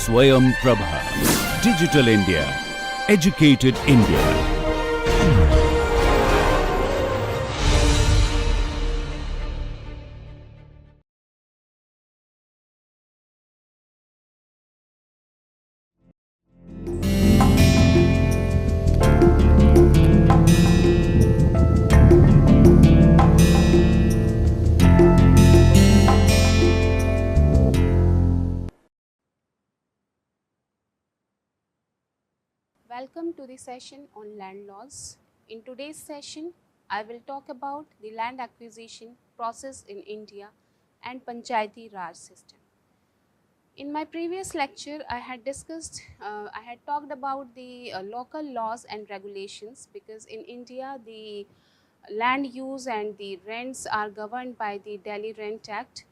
Swayam Prabha. Digital India. Educated India. Welcome to the session on land laws. In today's session, I will talk about the land acquisition process in India and Panchayati Raj system. In my previous lecture, I had talked about the local laws and regulations, because in India, the land use and the rents are governed by the Delhi Rent Act.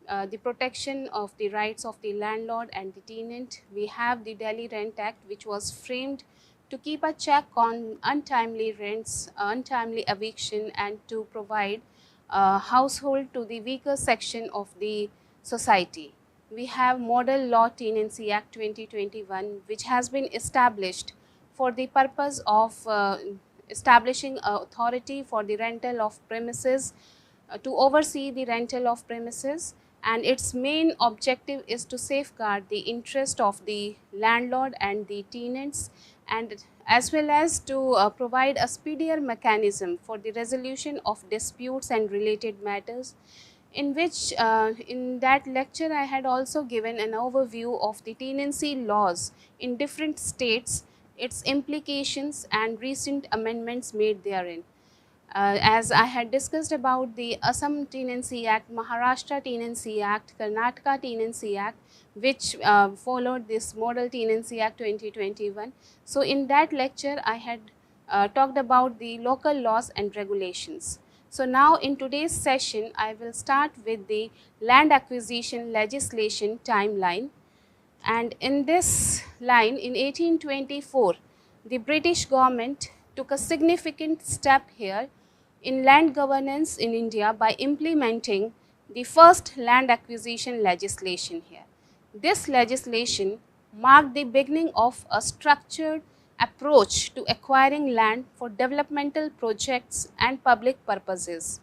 The protection of the rights of the landlord and the tenant. We have the Delhi Rent Act, which was framed to keep a check on untimely rents, untimely eviction, and to provide household to the weaker section of the society. We have Model Law Tenancy Act 2021, which has been established for the purpose of establishing an authority for the rental of premises, to oversee the rental of premises, and its main objective is to safeguard the interest of the landlord and the tenants, and as well as to provide a speedier mechanism for the resolution of disputes and related matters, in which in that lecture I had also given an overview of the tenancy laws in different states, its implications and recent amendments made therein. As I had discussed about the Assam Tenancy Act, Maharashtra Tenancy Act, Karnataka Tenancy Act, which followed this Model Tenancy Act 2021. So in that lecture, I had talked about the local laws and regulations. So now in today's session, I will start with the land acquisition legislation timeline. And in this line, in 1824, the British government took a significant step here in land governance in India by implementing the first land acquisition legislation here. This legislation marked the beginning of a structured approach to acquiring land for developmental projects and public purposes.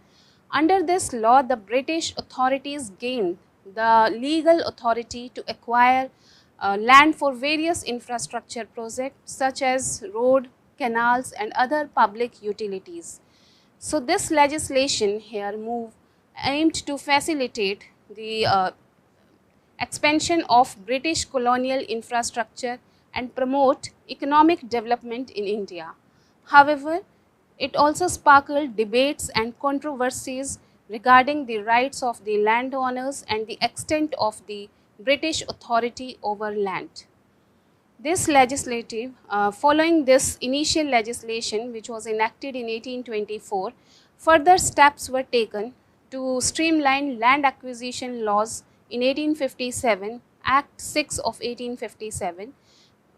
Under this law, the British authorities gained the legal authority to acquire land for various infrastructure projects such as road, canals and other public utilities. So this legislation here aimed to facilitate the expansion of British colonial infrastructure and promote economic development in India. However, it also sparkled debates and controversies regarding the rights of the landowners and the extent of the British authority over land. This following this initial legislation, which was enacted in 1824, further steps were taken to streamline land acquisition laws in 1857, Act 6 of 1857,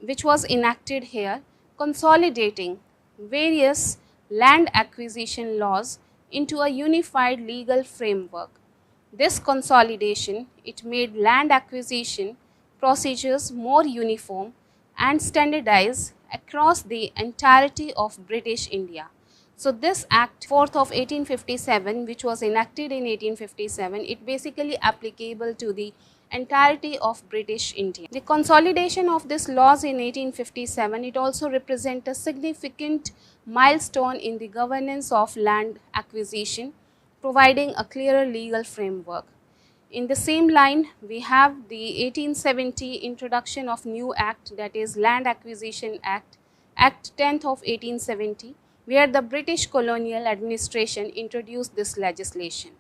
which was enacted here, consolidating various land acquisition laws into a unified legal framework. This consolidation, it made land acquisition procedures more uniform and standardized across the entirety of British India. So this Act 4th of 1857, which was enacted in 1857, it basically applicable to the entirety of British India. The consolidation of these laws in 1857, it also represents a significant milestone in the governance of land acquisition, providing a clearer legal framework. In the same line, we have the 1870 introduction of new act, that is Land Acquisition Act, Act 10th of 1870, where the British colonial administration introduced this legislation.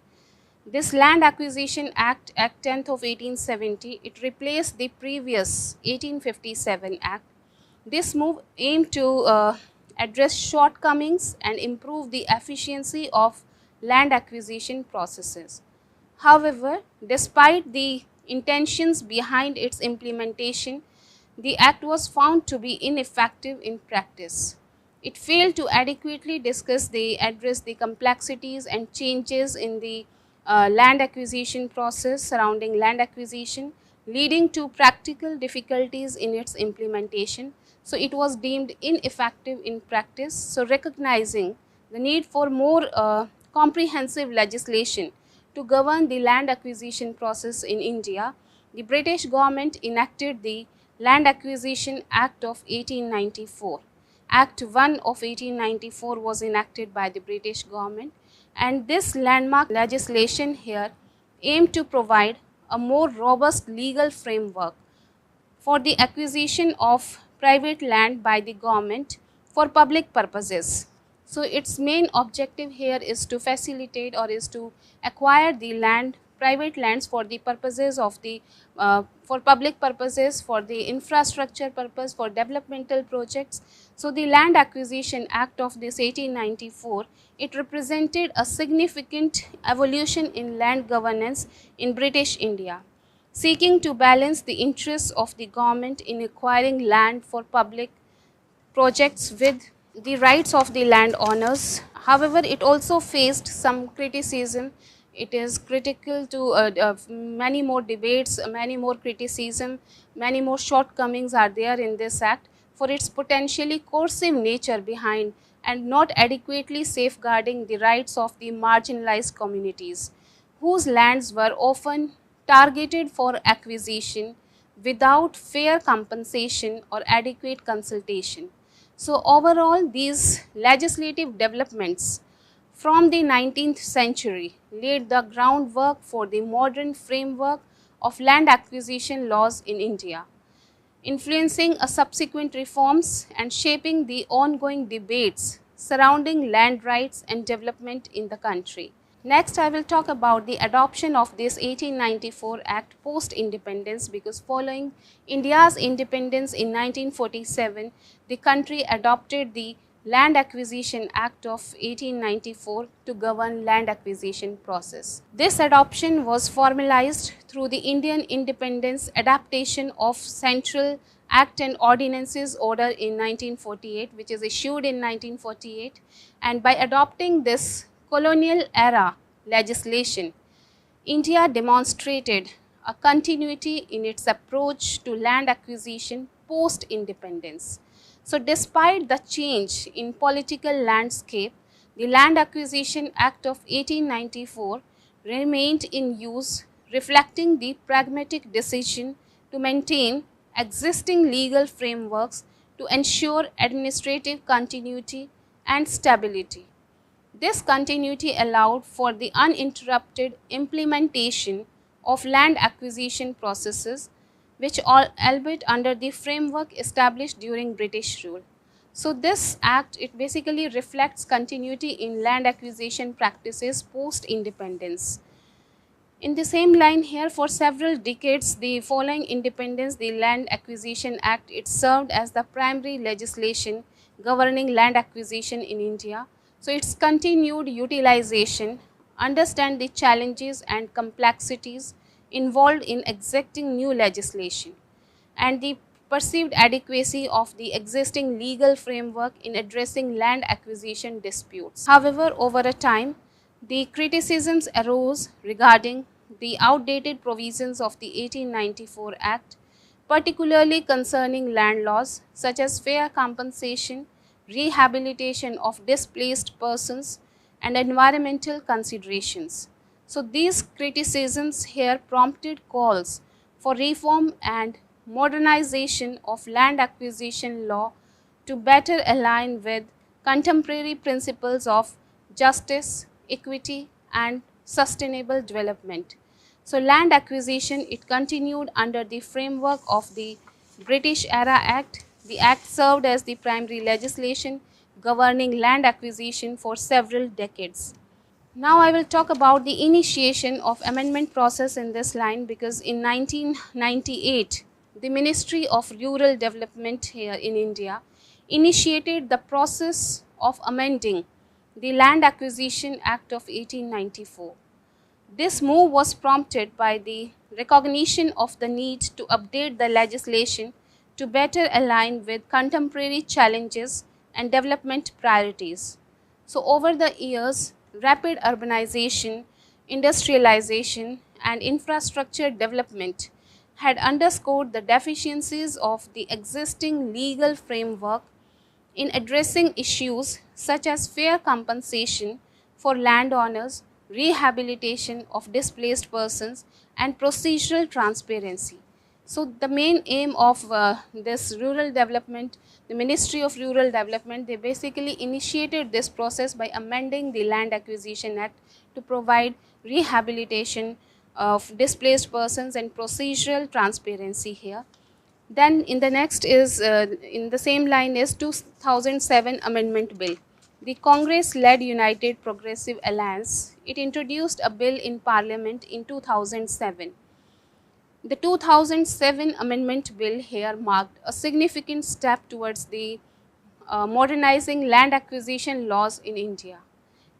This Land Acquisition Act, Act 10th of 1870, it replaced the previous 1857 Act. This move aimed to address shortcomings and improve the efficiency of land acquisition processes. However, despite the intentions behind its implementation, the Act was found to be ineffective in practice. It failed to adequately address the complexities and changes in the land acquisition process surrounding land acquisition, leading to practical difficulties in its implementation. So it was deemed ineffective in practice. So recognizing the need for more comprehensive legislation to govern the land acquisition process in India, the British government enacted the Land Acquisition Act of 1894. Act 1 of 1894 was enacted by the British government, and this landmark legislation here aimed to provide a more robust legal framework for the acquisition of private land by the government for public purposes. So its main objective here is to facilitate or is to acquire the land, private lands for the purposes of the for public purposes, for the infrastructure purpose, for developmental projects. So the Land Acquisition Act of this 1894, it represented a significant evolution in land governance in British India, seeking to balance the interests of the government in acquiring land for public projects with the rights of the landowners. However, it also faced some criticism. It is critical to many more debates, many more criticism, many more shortcomings are there in this act for its potentially coercive nature behind and not adequately safeguarding the rights of the marginalized communities, whose lands were often targeted for acquisition without fair compensation or adequate consultation. So overall, these legislative developments from the 19th century laid the groundwork for the modern framework of land acquisition laws in India, influencing subsequent reforms and shaping the ongoing debates surrounding land rights and development in the country. Next, I will talk about the adoption of this 1894 Act post-independence, because following India's independence in 1947, the country adopted the Land Acquisition Act of 1894 to govern land acquisition process. This adoption was formalized through the Indian Independence Adaptation of Central Act and Ordinances Order in 1948, which is issued in 1948, and by adopting this colonial era legislation, India demonstrated a continuity in its approach to land acquisition post-independence. So despite the change in political landscape, the Land Acquisition Act of 1894 remained in use, reflecting the pragmatic decision to maintain existing legal frameworks to ensure administrative continuity and stability. This continuity allowed for the uninterrupted implementation of land acquisition processes, which albeit under the framework established during British rule. So this act, it basically reflects continuity in land acquisition practices post-independence. In the same line here, for several decades, the following independence, the Land Acquisition Act, it served as the primary legislation governing land acquisition in India. So its continued utilization understand the challenges and complexities involved in exacting new legislation and the perceived adequacy of the existing legal framework in addressing land acquisition disputes. However, over a time, the criticisms arose regarding the outdated provisions of the 1894 Act, particularly concerning land laws such as fair compensation, rehabilitation of displaced persons, and environmental considerations. So these criticisms here prompted calls for reform and modernization of land acquisition law to better align with contemporary principles of justice, equity, and sustainable development. So land acquisition, it continued under the framework of the British Era Act. The Act served as the primary legislation governing land acquisition for several decades. Now I will talk about the initiation of amendment process in this line, because in 1998, the Ministry of Rural Development here in India initiated the process of amending the Land Acquisition Act of 1894. This move was prompted by the recognition of the need to update the legislation to better align with contemporary challenges and development priorities. So over the years, rapid urbanization, industrialization, and infrastructure development had underscored the deficiencies of the existing legal framework in addressing issues such as fair compensation for landowners, rehabilitation of displaced persons, and procedural transparency. So, the main aim of this rural development, the Ministry of Rural Development, they basically initiated this process by amending the Land Acquisition Act to provide rehabilitation of displaced persons and procedural transparency here. Then in the next is, in the same line is 2007 Amendment Bill. The Congress-led United Progressive Alliance, it introduced a bill in Parliament in 2007. The 2007 Amendment Bill here marked a significant step towards the modernizing land acquisition laws in India.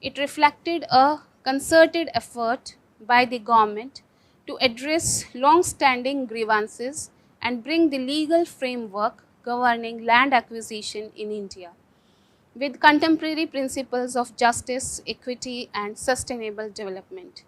It reflected a concerted effort by the government to address long-standing grievances and bring the legal framework governing land acquisition in India with contemporary principles of justice, equity, and sustainable development.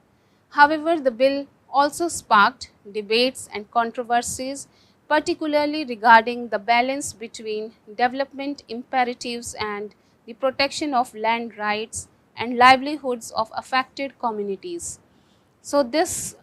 However, the bill also sparked debates and controversies, particularly regarding the balance between development imperatives and the protection of land rights and livelihoods of affected communities. So, this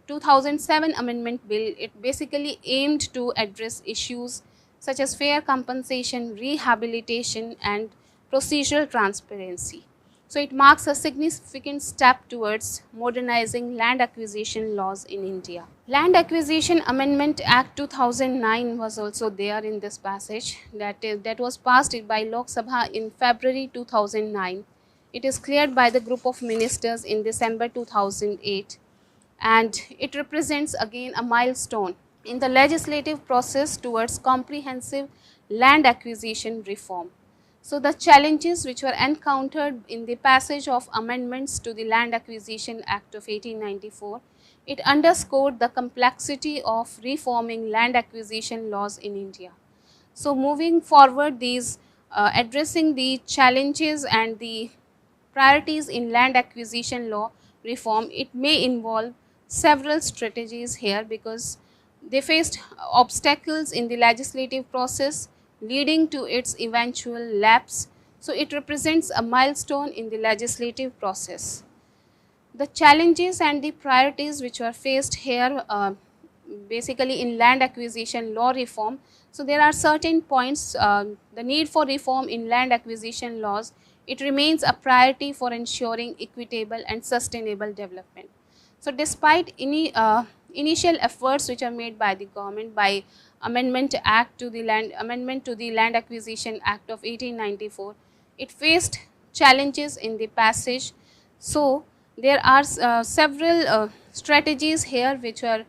2007 Amendment Bill, it basically aimed to address issues such as fair compensation, rehabilitation, and procedural transparency. So, it marks a significant step towards modernizing land acquisition laws in India. Land Acquisition Amendment Act 2009 was also there in this passage, that was passed by Lok Sabha in February 2009. It is cleared by the group of ministers in December 2008, and it represents again a milestone in the legislative process towards comprehensive land acquisition reform. So, the challenges which were encountered in the passage of amendments to the Land Acquisition Act of 1894, it underscored the complexity of reforming land acquisition laws in India. So, moving forward, these addressing the challenges and the priorities in land acquisition law reform, it may involve several strategies here because they faced obstacles in the legislative process leading to its eventual lapse. So, it represents a milestone in the legislative process. The challenges and the priorities which were faced here basically in land acquisition law reform. So, there are certain points, the need for reform in land acquisition laws, it remains a priority for ensuring equitable and sustainable development. So, despite initial efforts which are made by the government by amendment to the Land Acquisition Act of 1894, it faced challenges in the passage. So, there are several strategies here which are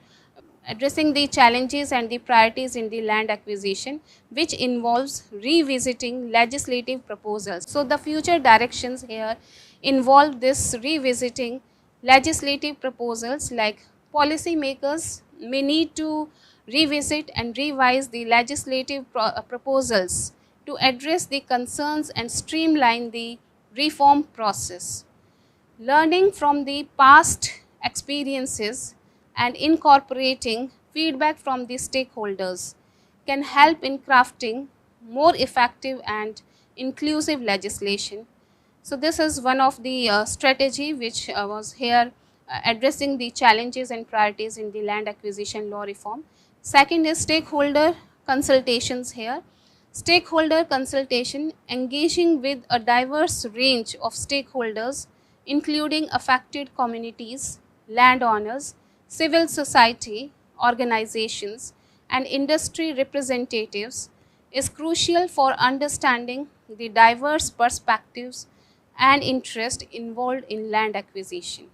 addressing the challenges and the priorities in the land acquisition, which involves revisiting legislative proposals. So, the future directions here involve this revisiting legislative proposals, like policy makers may need to revisit and revise the legislative proposals to address the concerns and streamline the reform process. Learning from the past experiences and incorporating feedback from the stakeholders can help in crafting more effective and inclusive legislation. So, this is one of the strategy which was here addressing the challenges and priorities in the land acquisition law reform. Second is stakeholder consultations here. Stakeholder consultation, engaging with a diverse range of stakeholders including affected communities, landowners, civil society organizations, and industry representatives, is crucial for understanding the diverse perspectives and interest involved in land acquisition.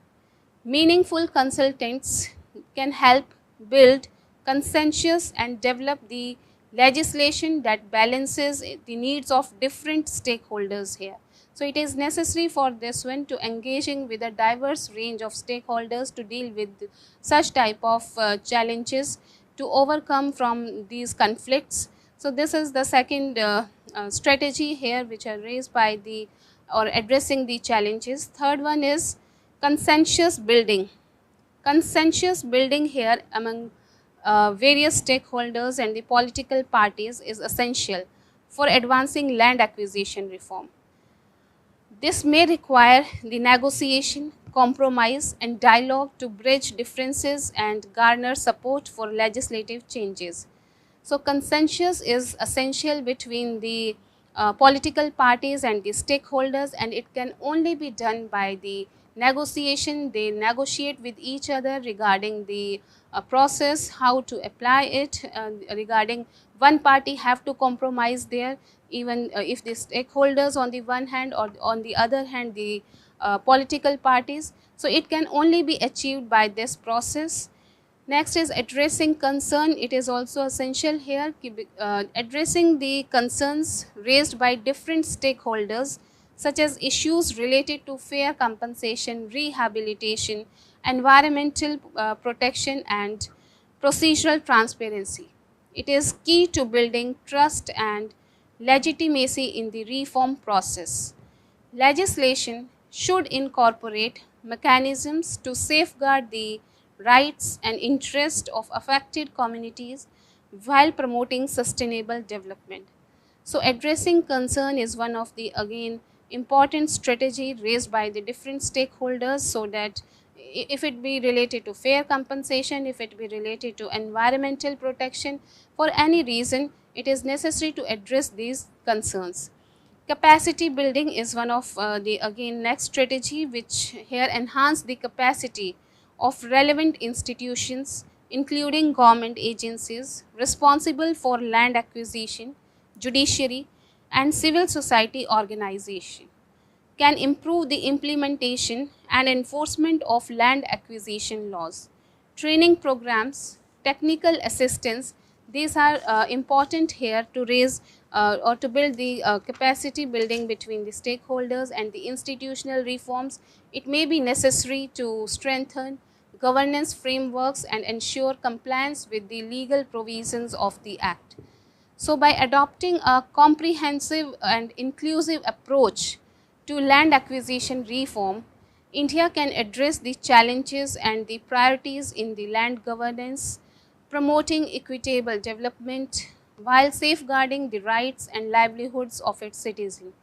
Meaningful consultants can help build consensus and develop the legislation that balances the needs of different stakeholders here. So, it is necessary for this one to engaging with a diverse range of stakeholders to deal with such type of challenges, to overcome from these conflicts. So, this is the second strategy here which are raised by the or addressing the challenges. Third one is consensus building. Consensus building here among various stakeholders and the political parties is essential for advancing land acquisition reform. This may require the negotiation, compromise, and dialogue to bridge differences and garner support for legislative changes. So, consensus is essential between the political parties and the stakeholders, and it can only be done by the negotiation. They negotiate with each other regarding the process, how to apply it, regarding one party have to compromise there, even if the stakeholders on the one hand or on the other hand the political parties. So, it can only be achieved by this process. Next is addressing concern. It is also essential here, addressing the concerns raised by different stakeholders such as issues related to fair compensation, rehabilitation, environmental protection and procedural transparency. It is key to building trust and legitimacy in the reform process. Legislation should incorporate mechanisms to safeguard the rights and interests of affected communities while promoting sustainable development. So, addressing concern is one of the again important strategy raised by the different stakeholders, so that if it be related to fair compensation, if it be related to environmental protection, for any reason it is necessary to address these concerns. Capacity building is one of the again next strategy, which here enhance the capacity of relevant institutions including government agencies responsible for land acquisition, judiciary and civil society organization, can improve the implementation and enforcement of land acquisition laws. Training programs, technical assistance, these are important here to raise or to build the capacity building between the stakeholders and the institutional reforms. It may be necessary to strengthen governance frameworks and ensure compliance with the legal provisions of the Act. So, by adopting a comprehensive and inclusive approach to land acquisition reform, India can address the challenges and the priorities in the land governance, promoting equitable development while safeguarding the rights and livelihoods of its citizens.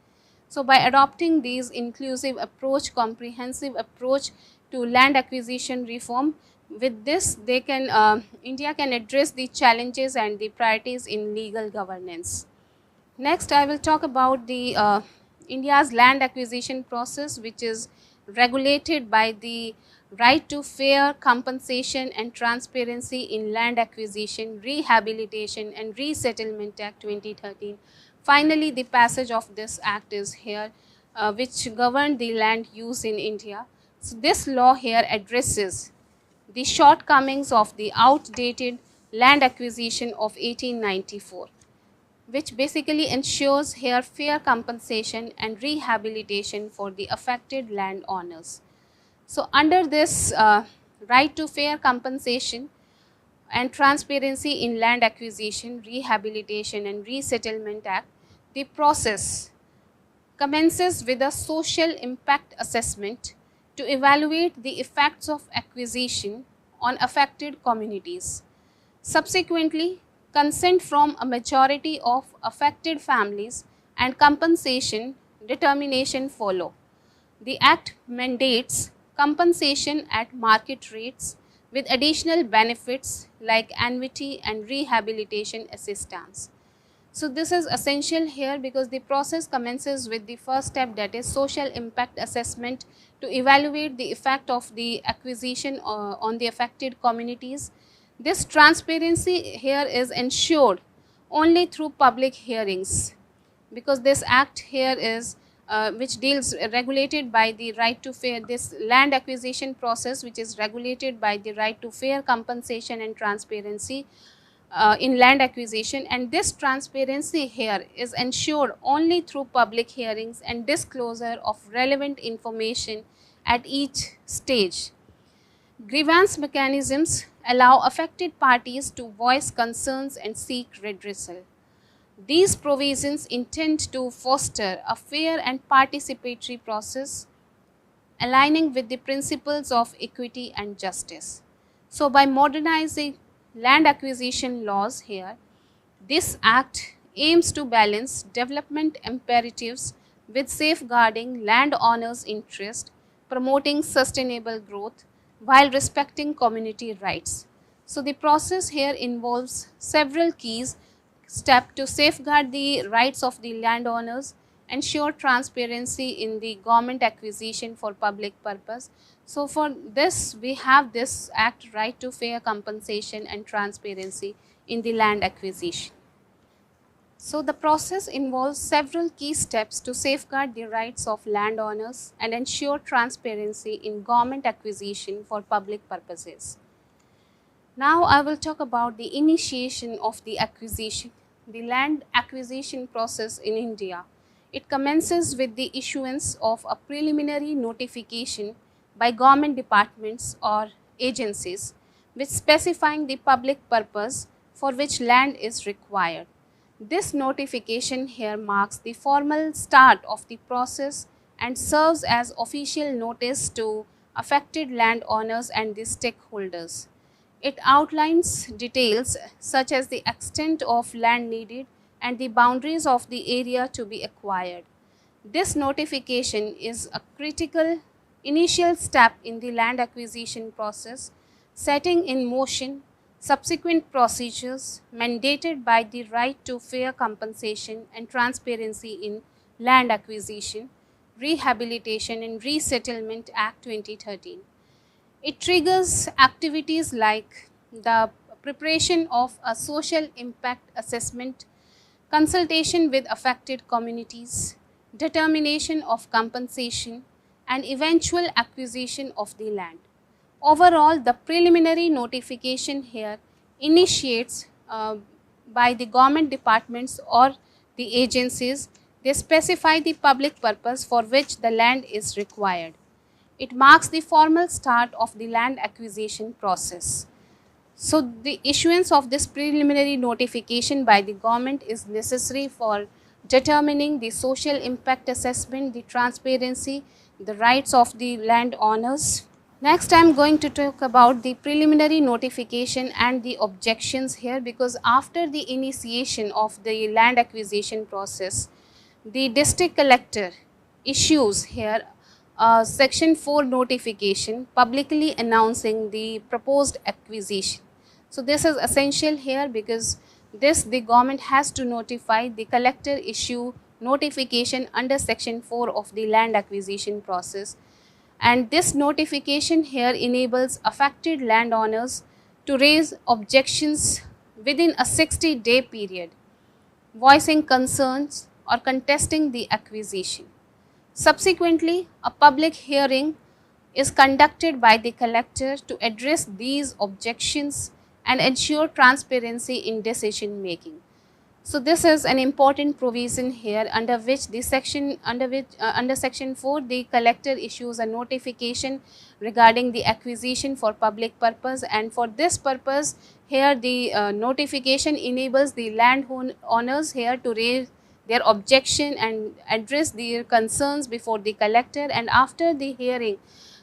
So, by adopting these inclusive approach, comprehensive approach to land acquisition reform, with this they can India can address the challenges and the priorities in legal governance. Next, I will talk about the India's land acquisition process, which is regulated by the right to fair compensation and transparency in land acquisition, rehabilitation and resettlement Act 2013. Finally, the passage of this act is here, which governed the land use in India. So, this law here addresses the shortcomings of the outdated land acquisition of 1894, which basically ensures here fair compensation and rehabilitation for the affected landowners. So, under this right to fair compensation and transparency in land acquisition, rehabilitation and resettlement Act, the process commences with a social impact assessment to evaluate the effects of acquisition on affected communities. Subsequently, consent from a majority of affected families and compensation determination follow. The Act mandates compensation at market rates with additional benefits like annuity and rehabilitation assistance. So, this is essential here because the process commences with the first step, that is social impact assessment, to evaluate the effect of the acquisition on the affected communities. This transparency here is ensured only through public hearings, because this act here is which deals regulated by the right to fair, this land acquisition process which is regulated by the right to fair compensation and transparency in land acquisition, and this transparency here is ensured only through public hearings and disclosure of relevant information at each stage. Grievance mechanisms allow affected parties to voice concerns and seek redressal. These provisions intend to foster a fair and participatory process aligning with the principles of equity and justice. So, by modernizing land acquisition laws here, this act aims to balance development imperatives with safeguarding landowners' interest, promoting sustainable growth while respecting community rights. So the process here involves several keys steps to safeguard the rights of the landowners, ensure transparency in the government acquisition for public purpose. So for this, we have this act, right to fair compensation and transparency in the land acquisition. So the process involves several key steps to safeguard the rights of landowners and ensure transparency in government acquisition for public purposes. Now I will talk about the initiation of the acquisition, the land acquisition process in India. It commences with the issuance of a preliminary notification by government departments or agencies which specifying the public purpose for which land is required. This notification here marks the formal start of the process and serves as official notice to affected landowners and the stakeholders. It outlines details such as the extent of land needed and the boundaries of the area to be acquired. This notification is a critical initial step in the land acquisition process, setting in motion subsequent procedures mandated by the right to fair compensation and transparency in land acquisition, Rehabilitation and Resettlement Act 2013. It triggers activities like the preparation of a social impact assessment, consultation with affected communities, determination of compensation, and eventual acquisition of the land. Overall, the preliminary notification here initiates by the government departments or the agencies. They specify the public purpose for which the land is required. It marks the formal start of the land acquisition process. So the issuance of this preliminary notification by the government is necessary for determining the social impact assessment, the transparency, the rights of the landowners. Next, I am going to talk about the preliminary notification and the objections here, because after the initiation of the land acquisition process, the district collector issues here a Section 4 notification publicly announcing the proposed acquisition. So this is essential here because the government has to notify the collector issue notification under Section 4 of the land acquisition process. And this notification here enables affected landowners to raise objections within a 60-day period, voicing concerns or contesting the acquisition. Subsequently, a public hearing is conducted by the collector to address these objections and ensure transparency in decision making. So this is an important provision here under which under Section 4 the collector issues a notification regarding the acquisition for public purpose, and for this purpose here the notification enables the landowners here to raise their objection and address their concerns before the collector. And after the hearing,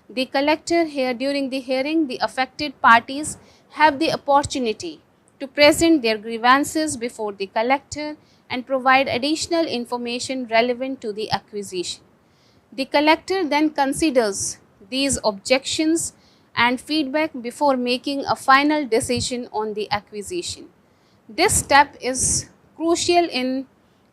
the collector here, during the hearing, the affected parties have the opportunity to present their grievances before the collector and provide additional information relevant to the acquisition. The collector then considers these objections and feedback before making a final decision on the acquisition. This step is crucial in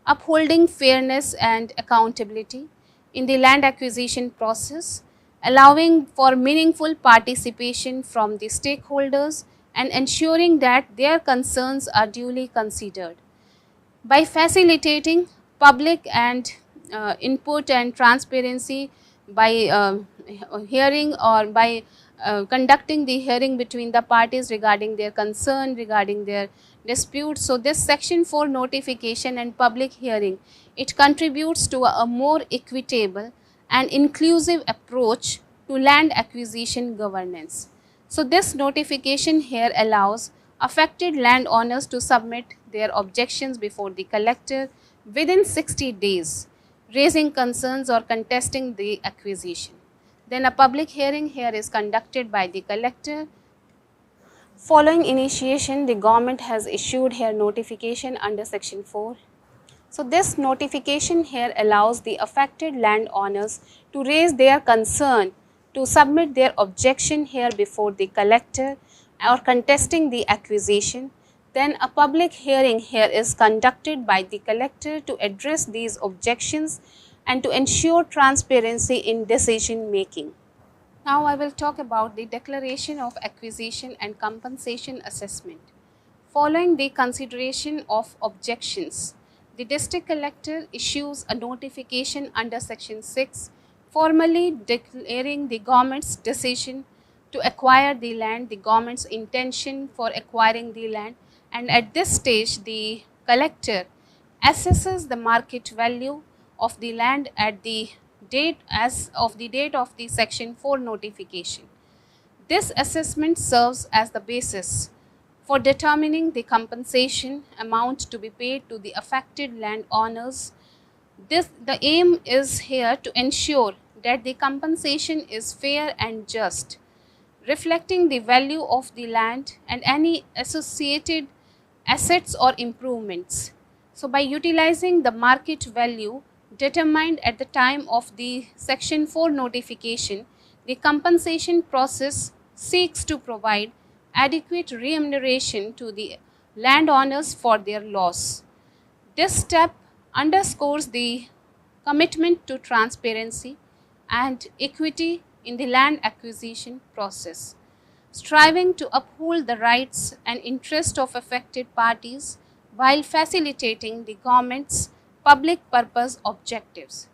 upholding fairness and accountability in the land acquisition process, allowing for meaningful participation from the stakeholders and ensuring that their concerns are duly considered. By facilitating public and input and transparency by hearing or by conducting the hearing between the parties regarding their concern, regarding their disputes. So this Section 4 notification and public hearing, it contributes to a more equitable and inclusive approach to land acquisition governance. So this notification here allows affected landowners to submit their objections before the collector within 60 days, raising concerns or contesting the acquisition. Then a public hearing here is conducted by the collector Following initiation, the government has issued here notification under section 4. So this notification here allows the affected landowners to raise their concern, to submit their objection here before the collector or contesting the acquisition. Then a public hearing here is conducted by the collector to address these objections and to ensure transparency in decision making. Now I will talk about the declaration of acquisition and compensation assessment. Following the consideration of objections, the district collector issues a notification under section 6 formally declaring the government's decision to acquire the land, the government's intention for acquiring the land, and at this stage the collector assesses the market value of the land at the date of the section 4 notification. This assessment serves as the basis for determining the compensation amount to be paid to the affected landowners. The aim is here to ensure that the compensation is fair and just, reflecting the value of the land and any associated assets or improvements. So by utilizing the market value determined at the time of the section 4 notification, the compensation process seeks to provide adequate remuneration to the landowners for their loss. This step underscores the commitment to transparency and equity in the land acquisition process, striving to uphold the rights and interests of affected parties while facilitating the government's public purpose objectives.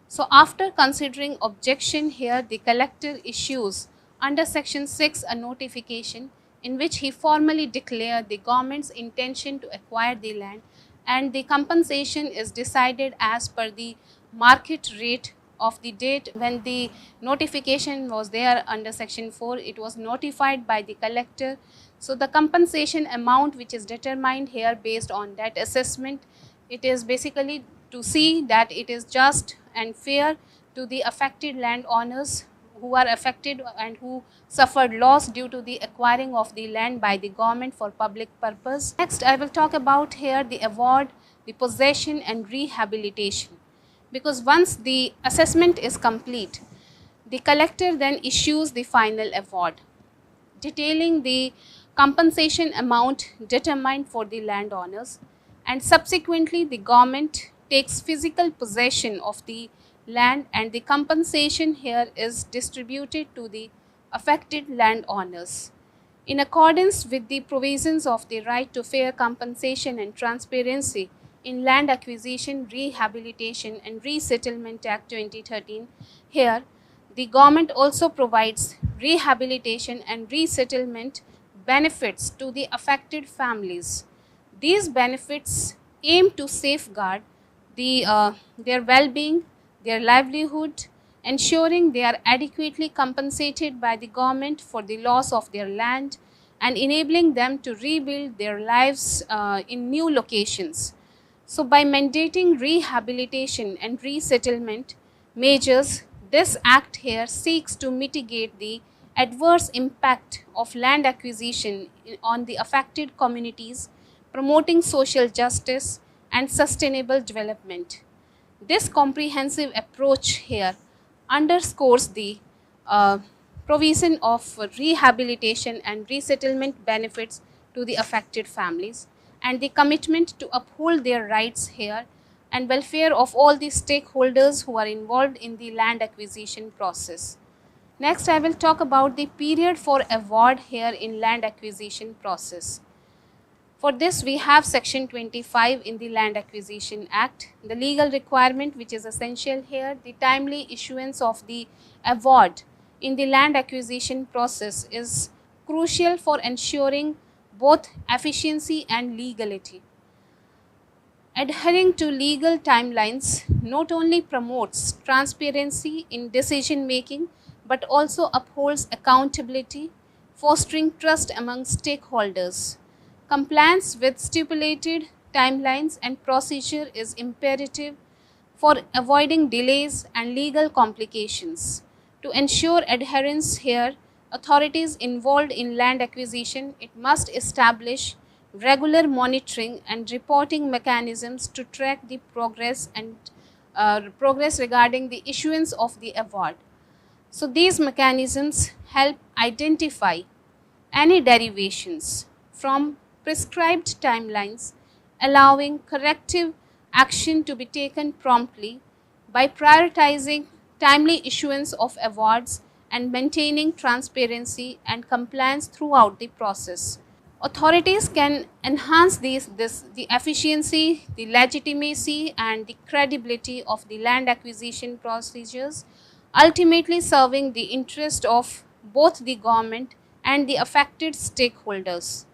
So after considering objection here, the collector issues under section 6 a notification in which he formally declared the government's intention to acquire the land, and the compensation is decided as per the market rate of the date when the notification was there under section 4. It was notified by the collector. So the compensation amount which is determined here based on that assessment, it is basically to see that it is just and fair to the affected landowners who are affected and who suffered loss due to the acquiring of the land by the government for public purpose. Next, I will talk about here the award, the possession and rehabilitation. Because once the assessment is complete, the collector then issues the final award, detailing the compensation amount determined for the landowners, and subsequently the government takes physical possession of the land and the compensation here is distributed to the affected landowners. In accordance with the provisions of the Right to Fair Compensation and Transparency in Land Acquisition, Rehabilitation and Resettlement Act 2013, here the government also provides rehabilitation and resettlement benefits to the affected families. These benefits aim to safeguard their well-being, their livelihood, ensuring they are adequately compensated by the government for the loss of their land and enabling them to rebuild their lives in new locations. So by mandating rehabilitation and resettlement measures, this act here seeks to mitigate the adverse impact of land acquisition on the affected communities, promoting social justice and sustainable development. This comprehensive approach here underscores the provision of rehabilitation and resettlement benefits to the affected families and the commitment to uphold their rights here and welfare of all the stakeholders who are involved in the land acquisition process. Next, I will talk about the period for award here in land acquisition process. For this, we have section 25 in the Land Acquisition Act. The legal requirement which is essential here, the timely issuance of the award in the land acquisition process is crucial for ensuring both efficiency and legality. Adhering to legal timelines not only promotes transparency in decision making but also upholds accountability, fostering trust among stakeholders. Compliance with stipulated timelines and procedure is imperative for avoiding delays and legal complications. To ensure adherence here, authorities involved in land acquisition, it must establish regular monitoring and reporting mechanisms to track the progress regarding the issuance of the award. So these mechanisms help identify any derivations from prescribed timelines, allowing corrective action to be taken promptly by prioritizing timely issuance of awards and maintaining transparency and compliance throughout the process. Authorities can enhance the efficiency, the legitimacy and the credibility of the land acquisition procedures, ultimately serving the interest of both the government and the affected stakeholders.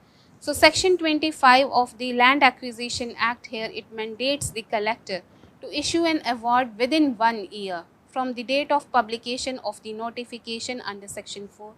So section 25 of the Land Acquisition Act here, it mandates the collector to issue an award within 1 year from the date of publication of the notification under section 4.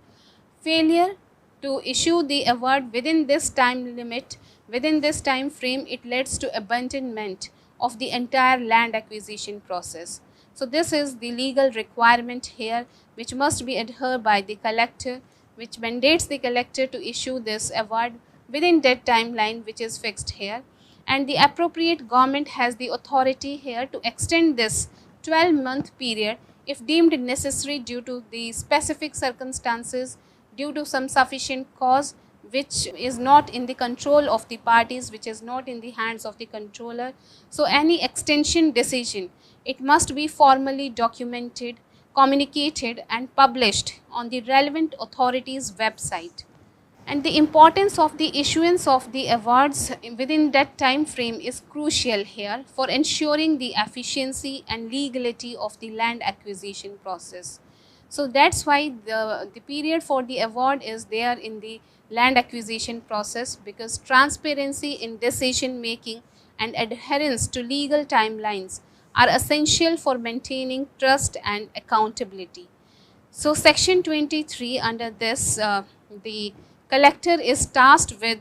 Failure to issue the award within this time limit, within this time frame, it leads to abandonment of the entire land acquisition process. So this is the legal requirement here which must be adhered by the collector, which mandates the collector to issue this award within that timeline which is fixed here, and the appropriate government has the authority here to extend this 12-month period if deemed necessary due to the specific circumstances, due to some sufficient cause which is not in the control of the parties, which is not in the hands of the controller. So any extension decision, it must be formally documented, communicated and published on the relevant authorities' website. And the importance of the issuance of the awards within that time frame is crucial here for ensuring the efficiency and legality of the land acquisition process. So that's why the period for the award is there in the land acquisition process, because transparency in decision making and adherence to legal timelines are essential for maintaining trust and accountability. So section 23, under this the collector is tasked with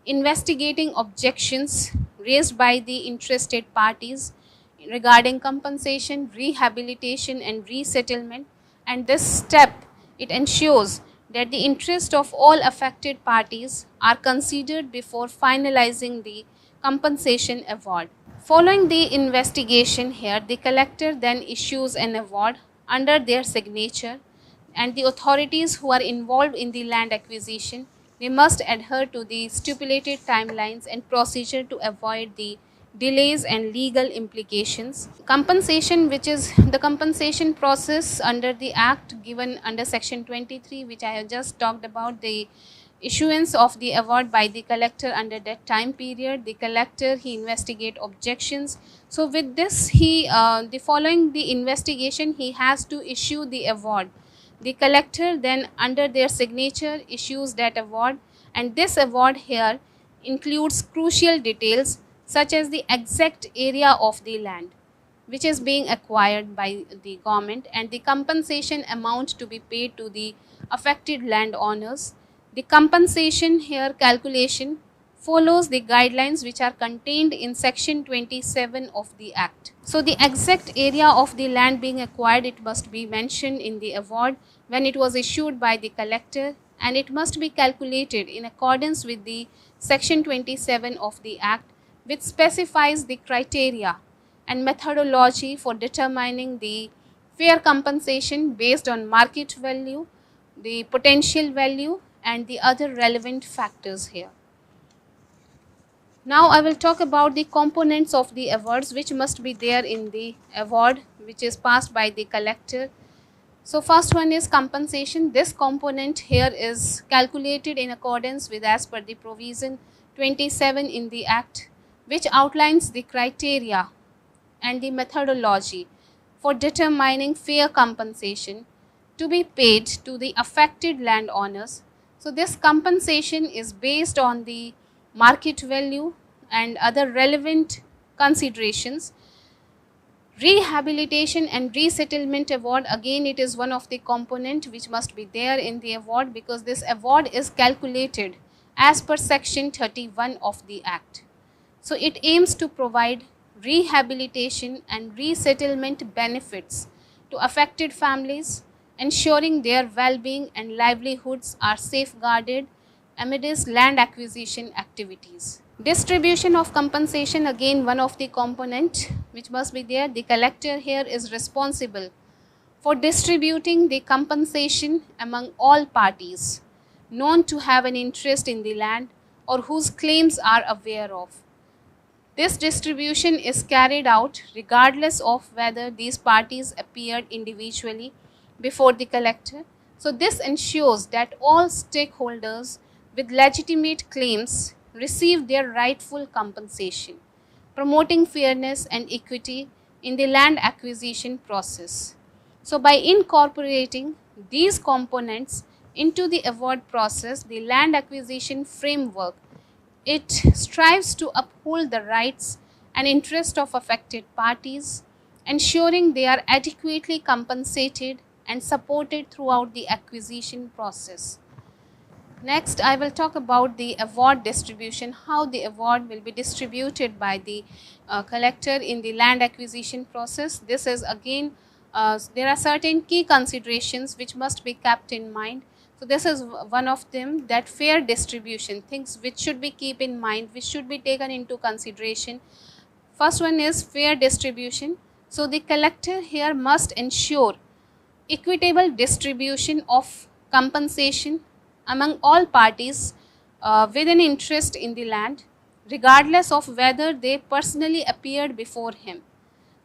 investigating objections raised by the interested parties regarding compensation, rehabilitation and resettlement, and this step, it ensures that the interest of all affected parties are considered before finalizing the compensation award. Following the investigation here, the collector then issues an award under their signature, and the authorities who are involved in the land acquisition, they must adhere to the stipulated timelines and procedure to avoid the delays and legal implications. Compensation, which is the compensation process under the act given under section 23, which I have just talked about, the issuance of the award by the collector under that time period. The collector, he investigate objections. So with this, the following the investigation, he has to issue the award. The collector then under their signature issues that award, and this award here includes crucial details such as the exact area of the land which is being acquired by the government and the compensation amount to be paid to the affected landowners. The compensation here calculation follows the guidelines which are contained in section 27 of the act. So the exact area of the land being acquired, it must be mentioned in the award when it was issued by the collector, and it must be calculated in accordance with the section 27 of the act, which specifies the criteria and methodology for determining the fair compensation based on market value, the potential value and the other relevant factors here. Now I will talk about the components of the awards which must be there in the award which is passed by the collector. So first one is compensation. This component here is calculated in accordance with as per the provision 27 in the act, which outlines the criteria and the methodology for determining fair compensation to be paid to the affected landowners. So this compensation is based on the market value and other relevant considerations. Rehabilitation and resettlement award, again it is one of the component which must be there in the award, because this award is calculated as per section 31 of the act. So it aims to provide rehabilitation and resettlement benefits to affected families ensuring their well-being and livelihoods are safeguarded amidst land acquisition activities. Distribution of compensation, again one of the component which must be there. The collector here is responsible for distributing the compensation among all parties known to have an interest in the land or whose claims are aware of. This distribution is carried out regardless of whether these parties appeared individually before the collector. So this ensures that all stakeholders with legitimate claims receive their rightful compensation, promoting fairness and equity in the land acquisition process. So by incorporating these components into the award process, the land acquisition framework, it strives to uphold the rights and interests of affected parties, ensuring they are adequately compensated and supported throughout the acquisition process. Next, I will talk about the award distribution, how the award will be distributed by the collector in the land acquisition process. This is again, there are certain key considerations which must be kept in mind. So this is one of them, that fair distribution, things which should be keep in mind, which should be taken into consideration. First one is fair distribution. So the collector here must ensure equitable distribution of compensation among all parties with an interest in the land, regardless of whether they personally appeared before him.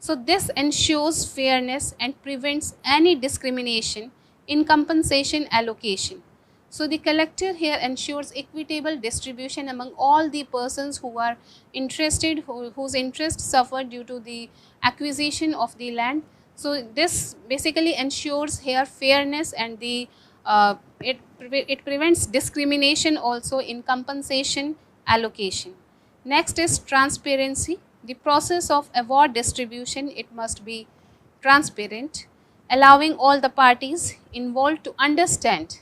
So this ensures fairness and prevents any discrimination in compensation allocation. So the collector here ensures equitable distribution among all the persons who are interested, whose interest suffered due to the acquisition of the land. So this basically ensures here fairness, and the it prevents discrimination also in compensation allocation. Next is transparency. The process of award distribution, it must be transparent, allowing all the parties involved to understand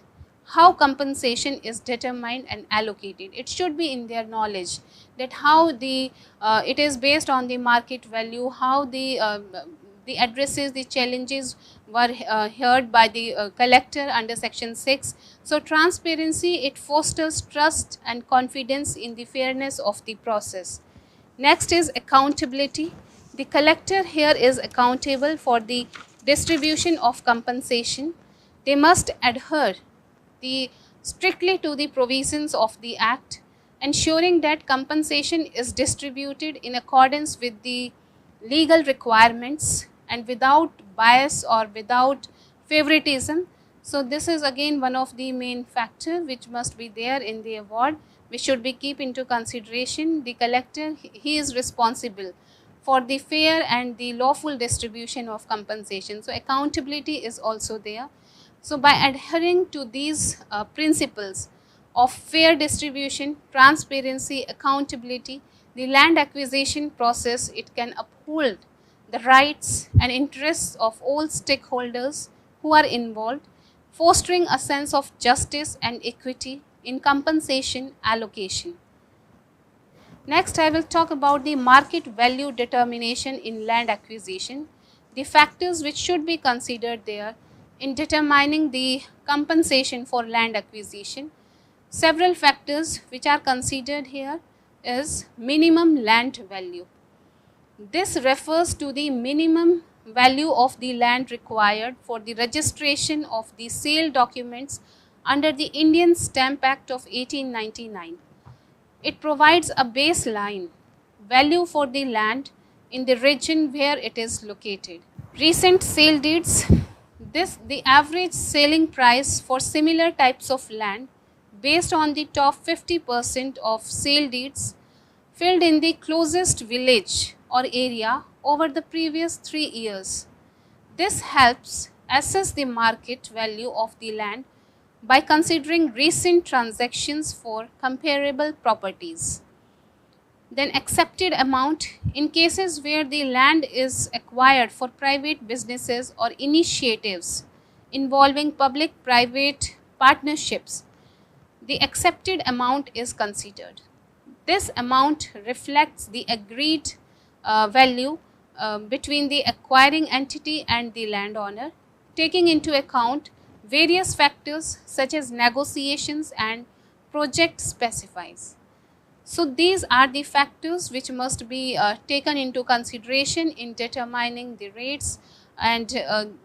how compensation is determined and allocated. It should be in their knowledge that how the it is based on the market value, how the addresses, the challenges were heard by the collector under section 6. So transparency, it fosters trust and confidence in the fairness of the process. Next is accountability. The collector here is accountable for the distribution of compensation. They must adhere strictly to the provisions of the Act, ensuring that compensation is distributed in accordance with the legal requirements and without bias or without favoritism. So this is again one of the main factors which must be there in the award, which should be keep into consideration. The collector, he is responsible for the fair and the lawful distribution of compensation. So accountability is also there. So by adhering to these principles of fair distribution, transparency, accountability, the land acquisition process, it can uphold the rights and interests of all stakeholders who are involved, fostering a sense of justice and equity in compensation allocation. Next, I will talk about the market value determination in land acquisition, the factors which should be considered there in determining the compensation for land acquisition. Several factors which are considered here is minimum land value. This refers to the minimum value of the land required for the registration of the sale documents under the Indian Stamp Act of 1899. It provides a baseline value for the land in the region where it is located. Recent sale deeds, the average selling price for similar types of land based on the top 50% of sale deeds filled in the closest village or area over the previous 3 years. This helps assess the market value of the land by considering recent transactions for comparable properties. Then accepted amount, in cases where the land is acquired for private businesses or initiatives involving public-private partnerships, the accepted amount is considered. This amount reflects the agreed value between the acquiring entity and the landowner. taking into account various factors such as negotiations and project specifies. So these are the factors which must be taken into consideration in determining the rates, and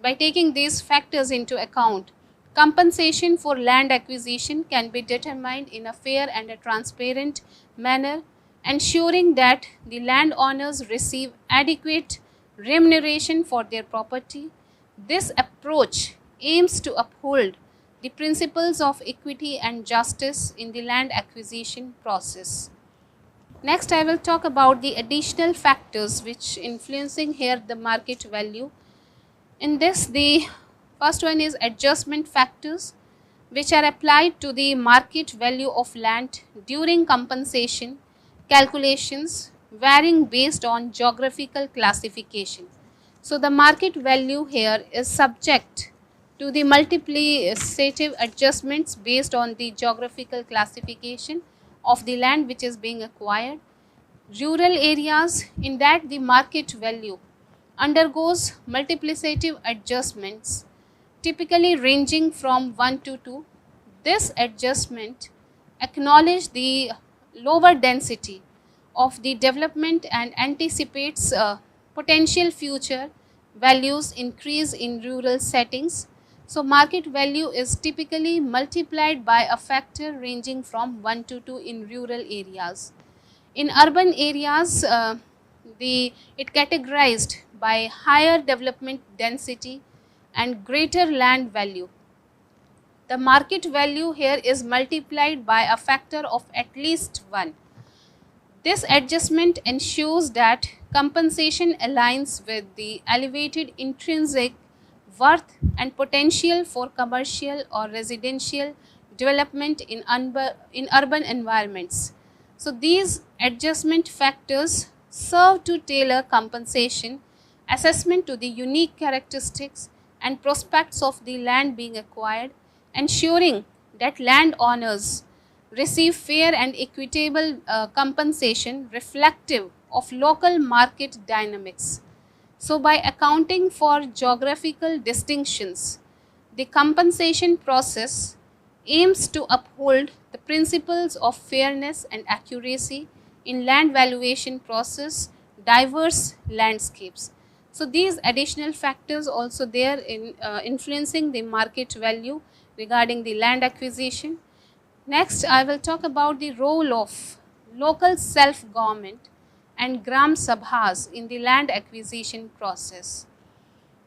by taking these factors into account, compensation for land acquisition can be determined in a fair and a transparent manner, ensuring that the landowners receive adequate remuneration for their property. This approach aims to uphold the principles of equity and justice in the land acquisition process. Next, I will talk about the additional factors which influencing here the market value. In this, the first one is adjustment factors, which are applied to the market value of land during compensation calculations, varying based on geographical classification. So the market value here is subject to the multiplicative adjustments based on the geographical classification of the land which is being acquired. Rural areas, in that the market value undergoes multiplicative adjustments, typically ranging from 1 to 2. This adjustment acknowledges the lower density of the development and anticipates potential future values increase in rural settings. So market value is typically multiplied by a factor ranging from 1 to 2 in rural areas. In urban areas, it categorized by higher development density and greater land value. The market value here is multiplied by a factor of at least 1. This adjustment ensures that compensation aligns with the elevated intrinsic worth and potential for commercial or residential development in urban environments. So these adjustment factors serve to tailor compensation assessment to the unique characteristics and prospects of the land being acquired, ensuring that landowners receive fair and equitable compensation reflective of local market dynamics. So by accounting for geographical distinctions, the compensation process aims to uphold the principles of fairness and accuracy in land valuation process diverse landscapes. So these additional factors also there in influencing the market value regarding the land acquisition. Next, I will talk about the role of local self-government and Gram Sabhas in the land acquisition process.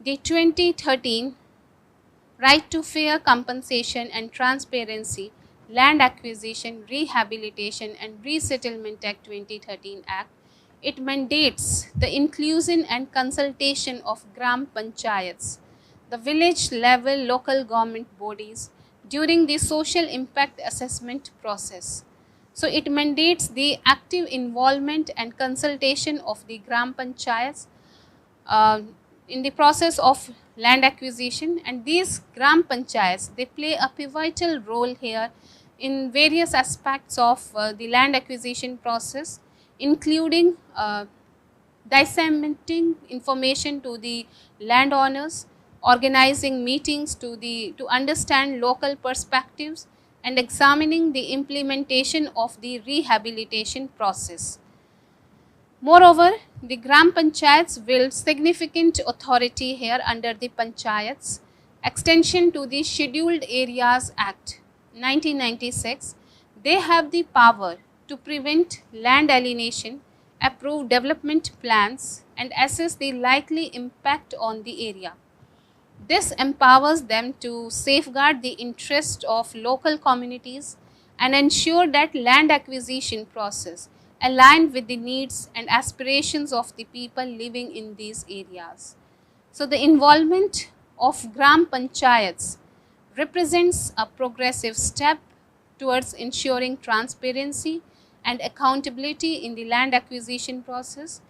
The 2013 Right to Fair Compensation and Transparency Land Acquisition, Rehabilitation and Resettlement Act 2013 Act, it mandates the inclusion and consultation of Gram Panchayats, the village level local government bodies, during the social impact assessment process. So it mandates the active involvement and consultation of the Gram Panchayats in the process of land acquisition, and these Gram Panchayats, they play a pivotal role here in various aspects of the land acquisition process, including disseminating information to the landowners, organizing meetings to understand local perspectives, and examining the implementation of the rehabilitation process. Moreover, the Gram Panchayats wield significant authority here under the Panchayats. Extension to the Scheduled Areas Act 1996, they have the power to prevent land alienation, approve development plans, and assess the likely impact on the area. This empowers them to safeguard the interest of local communities and ensure that land acquisition process align with the needs and aspirations of the people living in these areas. So the involvement of Gram Panchayats represents a progressive step towards ensuring transparency and accountability in the land acquisition process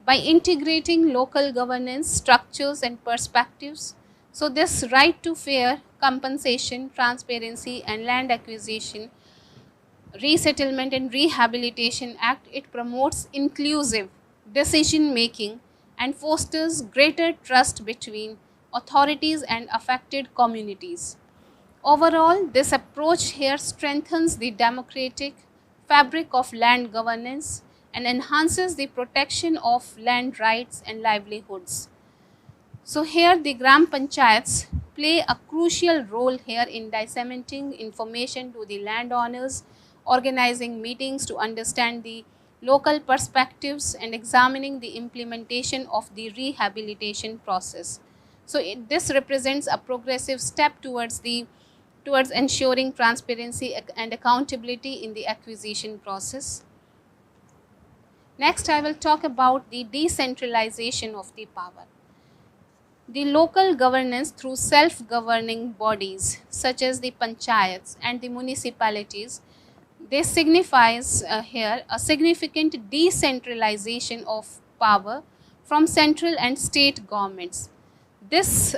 by integrating local governance structures and perspectives. So this right to fair compensation, transparency and land acquisition, Resettlement and Rehabilitation Act, it promotes inclusive decision making and fosters greater trust between authorities and affected communities. Overall, this approach here strengthens the democratic fabric of land governance and enhances the protection of land rights and livelihoods. So here the Gram Panchayats play a crucial role here in disseminating information to the landowners, organizing meetings to understand the local perspectives and examining the implementation of the rehabilitation process. So this represents a progressive step towards ensuring transparency and accountability in the acquisition process. Next, I will talk about the decentralization of the power. The local governance through self-governing bodies such as the panchayats and the municipalities, this signifies here a significant decentralization of power from central and state governments. This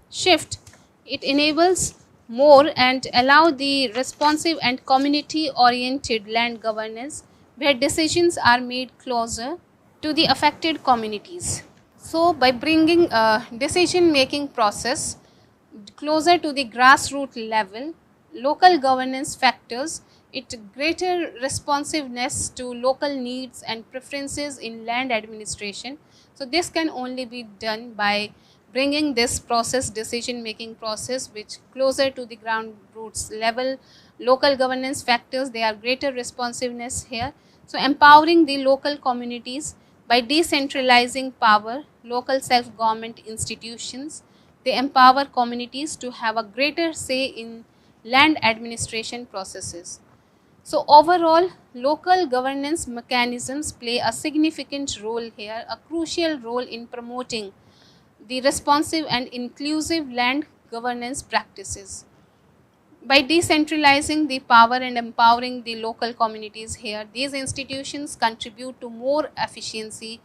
shift, it enables more and allow the responsive and community-oriented land governance where decisions are made closer to the affected communities. So, by bringing a decision-making process closer to the grassroots level, local governance factors it greater responsiveness to local needs and preferences in land administration. So, this can only be done by bringing this process, decision-making process, which closer to the ground roots level. Local governance factors, they are greater responsiveness here. So, empowering the local communities by decentralizing power, local self-government institutions, they empower communities to have a greater say in land administration processes. So overall, local governance mechanisms play a significant role here, a crucial role in promoting the responsive and inclusive land governance practices. By decentralizing the power and empowering the local communities here, these institutions contribute to more efficiency,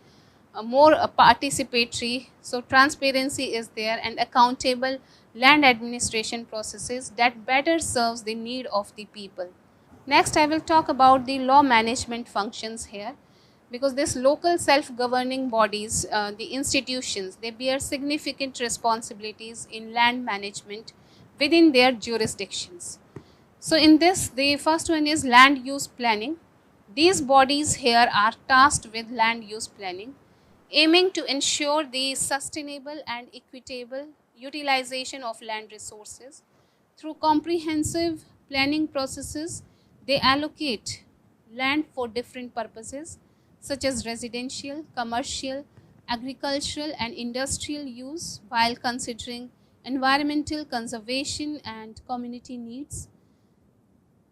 more participatory, so transparency is there, and accountable land administration processes that better serves the need of the people. Next, I will talk about the law management functions here, because this local self-governing bodies, the institutions, they bear significant responsibilities in land management within their jurisdictions. So in this, the first one is land use planning. These bodies here are tasked with land use planning, aiming to ensure the sustainable and equitable utilization of land resources. Through comprehensive planning processes, they allocate land for different purposes such as residential, commercial, agricultural and industrial use while considering environmental conservation and community needs.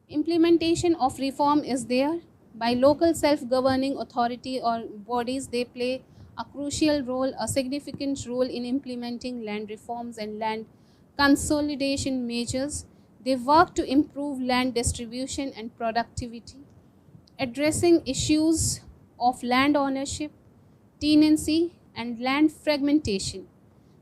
Implementation of reform is there by local self-governing authority or bodies. They play a crucial role, a significant role in implementing land reforms and land consolidation measures. They work to improve land distribution and productivity, addressing issues of land ownership, tenancy and land fragmentation.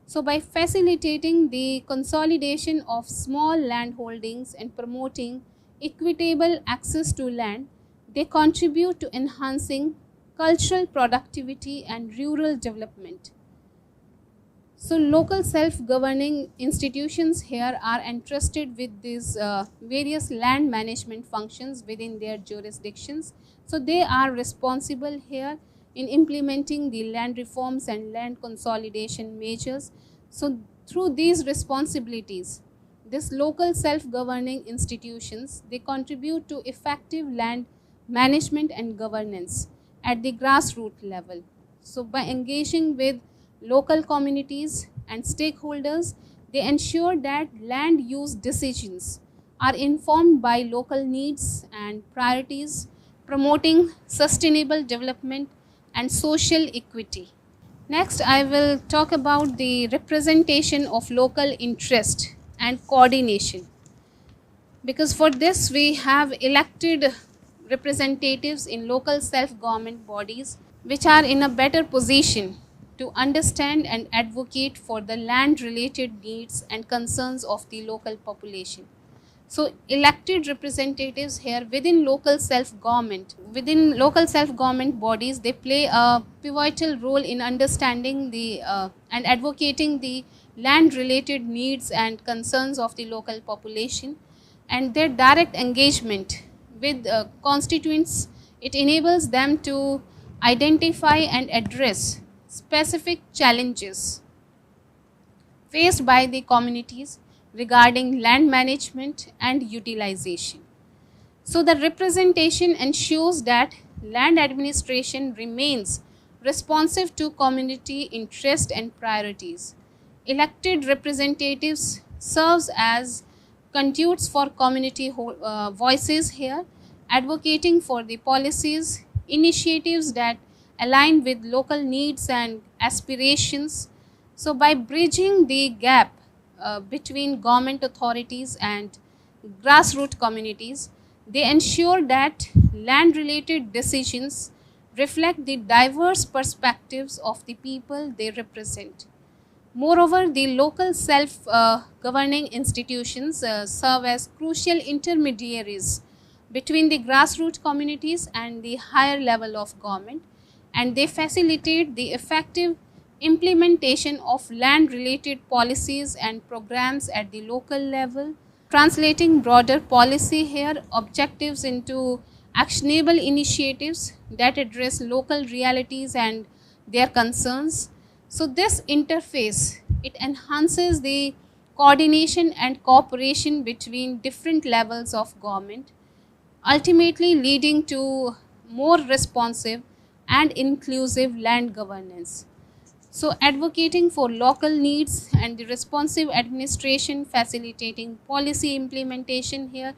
So by facilitating the consolidation of small land holdings and promoting equitable access to land, they contribute to enhancing cultural productivity and rural development. So local self-governing institutions here are entrusted with these various land management functions within their jurisdictions. So they are responsible here in implementing the land reforms and land consolidation measures. So through these responsibilities, this local self-governing institutions, they contribute to effective land management and governance at the grassroots level. So by engaging with local communities and stakeholders, they ensure that land use decisions are informed by local needs and priorities, promoting sustainable development and social equity. Next, I will talk about the representation of local interest and coordination, because for this we have elected representatives in local self-government bodies which are in a better position to understand and advocate for the land-related needs and concerns of the local population. So elected representatives here within local self-government, within local self-government bodies, they play a pivotal role in understanding the and advocating the land-related needs and concerns of the local population, and their direct engagement with constituents, it enables them to identify and address specific challenges faced by the communities regarding land management and utilization. So the representation ensures that land administration remains responsive to community interest and priorities. Elected representatives serves as conduits for community voices here, advocating for the policies, initiatives that align with local needs and aspirations. So by bridging the gap between government authorities and grassroots communities, they ensure that land-related decisions reflect the diverse perspectives of the people they represent. Moreover, the local self-governing institutions serve as crucial intermediaries between the grassroots communities and the higher level of government, and they facilitate the effective implementation of land-related policies and programs at the local level, translating broader policy here objectives into actionable initiatives that address local realities and their concerns. So this interface, it enhances the coordination and cooperation between different levels of government, ultimately leading to more responsive and inclusive land governance. So advocating for local needs and the responsive administration, facilitating policy implementation here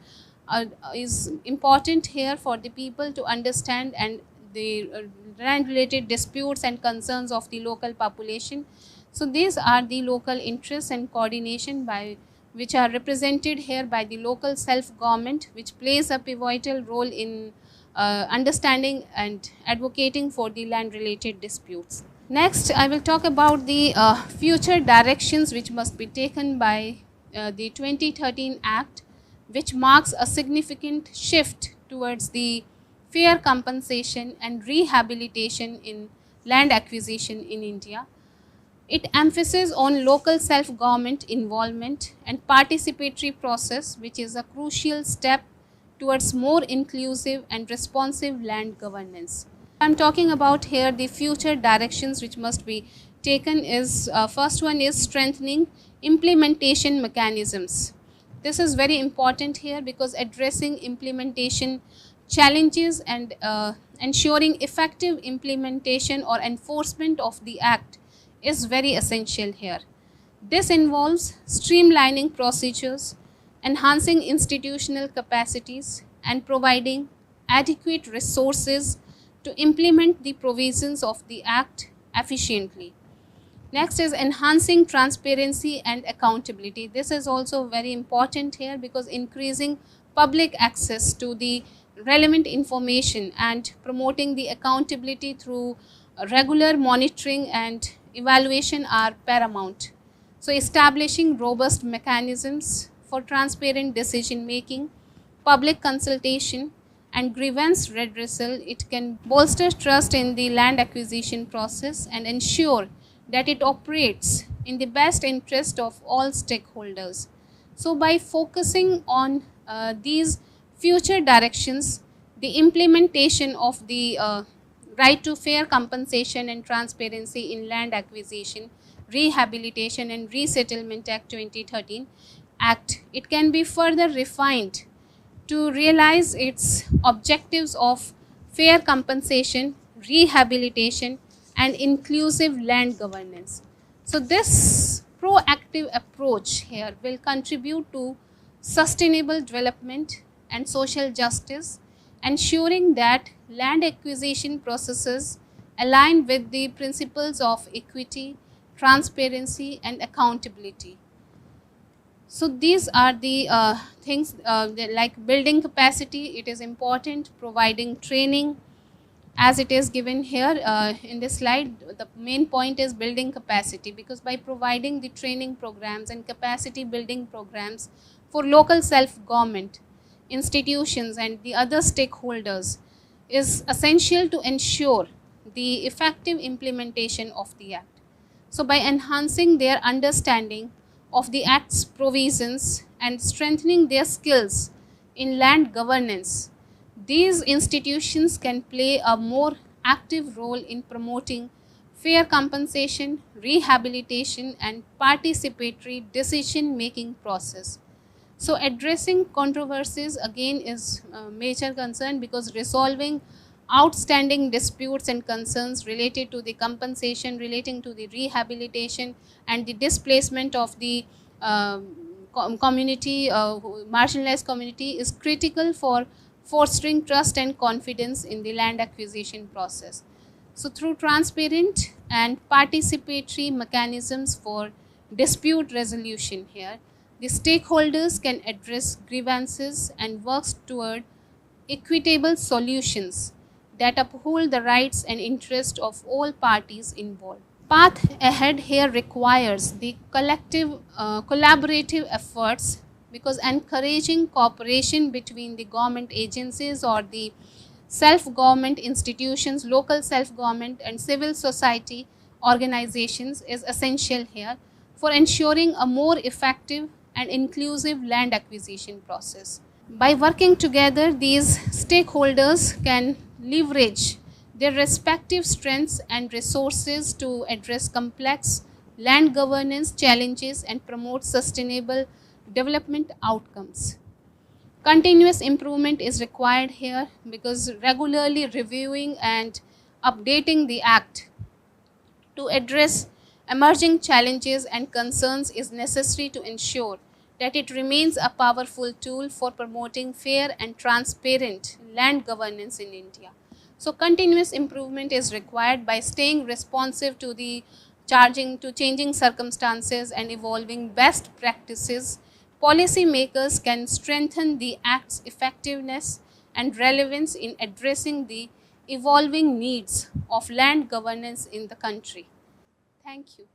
is important here for the people to understand and the land related disputes and concerns of the local population. So these are the local interests and coordination by which are represented here by the local self-government, which plays a pivotal role in understanding and advocating for the land related disputes. Next, I will talk about the future directions which must be taken by the 2013 Act, which marks a significant shift towards the fair compensation and rehabilitation in land acquisition in India. It emphasizes on local self-government involvement and participatory process, which is a crucial step towards more inclusive and responsive land governance. I'm talking about here the future directions which must be taken is first one is strengthening implementation mechanisms. This is very important here because addressing implementation challenges and ensuring effective implementation or enforcement of the act is very essential here. This involves streamlining procedures, enhancing institutional capacities, and providing adequate resources to implement the provisions of the Act efficiently. Next is enhancing transparency and accountability. This is also very important here because increasing public access to the relevant information and promoting the accountability through regular monitoring and evaluation are paramount. So establishing robust mechanisms for transparent decision making, public consultation, and grievance redressal, it can bolster trust in the land acquisition process and ensure that it operates in the best interest of all stakeholders. So by focusing on these future directions, the implementation of the right to fair compensation and transparency in land acquisition, Rehabilitation and Resettlement Act 2013 Act, it can be further refined to realize its objectives of fair compensation, rehabilitation, and inclusive land governance. So this proactive approach here will contribute to sustainable development and social justice, ensuring that land acquisition processes align with the principles of equity, transparency, and accountability. So these are the things like building capacity. It is important, providing training as it is given here in this slide. The main point is building capacity because by providing the training programs and capacity building programs for local self-government, institutions and the other stakeholders is essential to ensure the effective implementation of the Act. So, by enhancing their understanding of the Act's provisions and strengthening their skills in land governance, these institutions can play a more active role in promoting fair compensation, rehabilitation, and participatory decision making process. So, addressing controversies again is a major concern, because resolving outstanding disputes and concerns related to the compensation, relating to the rehabilitation and the displacement of the community, marginalized community, is critical for fostering trust and confidence in the land acquisition process. So, through transparent and participatory mechanisms for dispute resolution here, the stakeholders can address grievances and work toward equitable solutions that uphold the rights and interests of all parties involved. Path ahead here requires the collective, collaborative efforts, because encouraging cooperation between the government agencies or the self-government institutions, local self-government and civil society organizations is essential here for ensuring a more effective and inclusive land acquisition process. By working together, these stakeholders can leverage their respective strengths and resources to address complex land governance challenges and promote sustainable development outcomes. Continuous improvement is required here, because regularly reviewing and updating the Act to address emerging challenges and concerns is necessary to ensure that it remains a powerful tool for promoting fair and transparent land governance in India. So, continuous improvement is required by staying responsive to the changing circumstances and evolving best practices. Policy makers can strengthen the Act's effectiveness and relevance in addressing the evolving needs of land governance in the country. Thank you.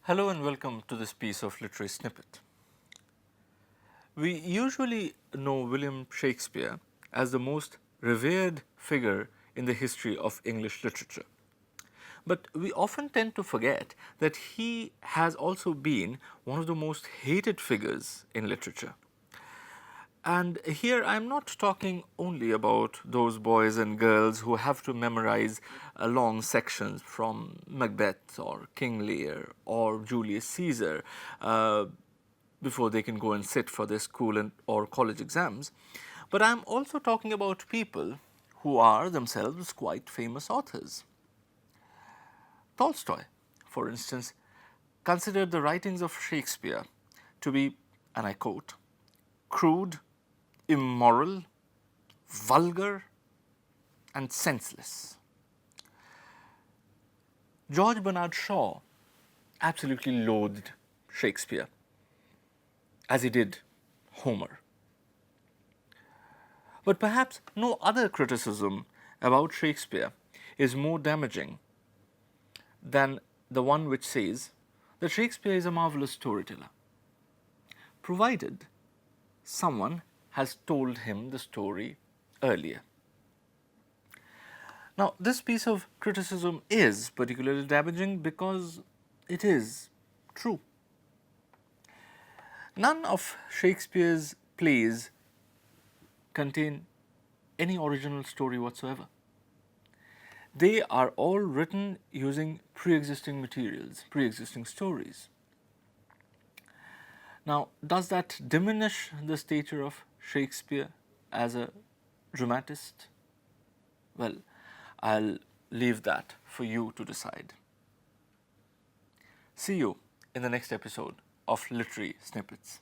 Hello and welcome to this piece of literary snippet. We usually know William Shakespeare as the most revered figure in the history of English literature. But we often tend to forget that he has also been one of the most hated figures in literature. And here I am not talking only about those boys and girls who have to memorize long sections from Macbeth or King Lear or Julius Caesar before they can go and sit for their school or college exams. But I am also talking about people who are themselves quite famous authors. Tolstoy, for instance, considered the writings of Shakespeare to be, and I quote, crude, immoral, vulgar, and senseless. George Bernard Shaw absolutely loathed Shakespeare, as he did Homer. But perhaps no other criticism about Shakespeare is more damaging than the one which says that Shakespeare is a marvelous storyteller, provided someone has told him the story earlier. Now, this piece of criticism is particularly damaging because it is true. None of Shakespeare's plays contain any original story whatsoever. They are all written using pre-existing materials, pre-existing stories. Now, does that diminish the stature of Shakespeare as a dramatist? Well, I'll leave that for you to decide. See you in the next episode of Literary Snippets.